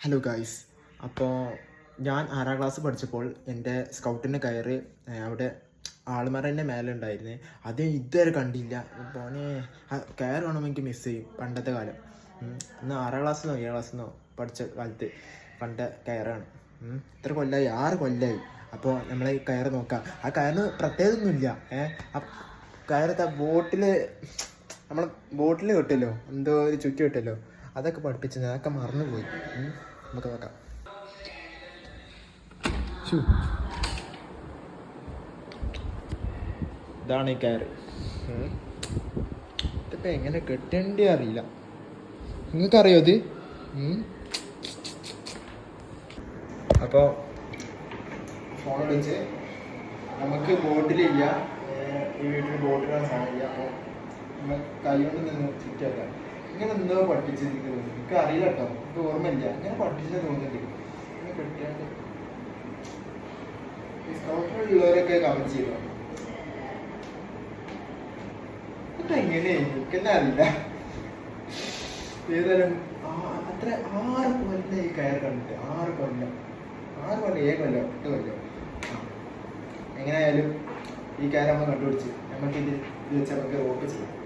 Hello guys. അപ്പോൾ ഞാൻ 6ാം class പഠിച്ചപ്പോൾ എൻ്റെ സ്കൗട്ടിൻ്റെ കയറ് അവിടെ ആൾമറൻ്റെ മേലെ ഉണ്ടായിരുന്നു. അത് ഇതുവരെ കണ്ടില്ല. പോനെ കയറ് കാണുമ്പോൾ എനിക്ക് മിസ് ചെയ്യും പണ്ടത്തെ കാലം. ഇന്ന് 6ാം ക്ലാസ്സിനോ 7ാം ക്ലാസ്സിനോ പഠിച്ച കാലത്ത് കണ്ട കയറാണ്. ഇത്ര കൊല്ലമായി, 6 കൊല്ലമായി. അപ്പോൾ നമ്മൾ ഈ കയറ് നോക്കാം. ആ കയറിന് പ്രത്യേകതയൊന്നുമില്ല. ആ കയറത്തെ ബോട്ടിൽ നമ്മൾ ബോട്ടിൽ കിട്ടുമല്ലോ, എന്തോ ഒരു ചുറ്റി കിട്ടുമല്ലോ, അതൊക്കെ പഠിപ്പിച്ചത് അതൊക്കെ മറന്നുപോയി. നമുക്ക് നോക്കാം. ഇതാണ് ഈ കയറ്. ഇതിപ്പോൾ എങ്ങനെ കെട്ടേണ്ടി അറിയില്ല. നിങ്ങൾക്കറിയോ ഇത്? അപ്പോൾ ഫോൺ വെച്ച് നമുക്ക് ബോട്ടിലില്ല, ഈ വീട്ടിൽ ബോട്ടിലാണ് സാധനമില്ല. അപ്പോൾ നമ്മൾ കൈ കൊണ്ട് നിന്ന് ചുറ്റാക്കാം. ഇങ്ങനെ എന്തോ പഠിപ്പിച്ചിരിക്കുന്നത് തോന്നുന്നു. എനിക്ക് അറിയില്ല കേട്ടോ, എനിക്ക് ഓർമ്മയില്ല. ഇങ്ങനെ പഠിപ്പിച്ചത് തോന്നുന്നുണ്ട്. ഇങ്ങനെ കെട്ടിയാണ്ട് ഈ സ്കൗട്ടിലുള്ളവരൊക്കെ കമന്റ് ചെയ്തു. ഇപ്പൊ എങ്ങനെ എനിക്കെന്നെ അറിയില്ല. ഏതായാലും അത്ര 6 കൊല്ലം ഈ കയർ കണ്ടിട്ട്. 6 കൊല്ലം 7 കൊല്ലം 8 കൊല്ലം. എങ്ങനെയായാലും ഈ കയർ നമ്മൾ കണ്ടുപിടിച്ച് നമുക്കിത് വെച്ച് നമുക്ക് റോപ്പ് ചെയ്യാം.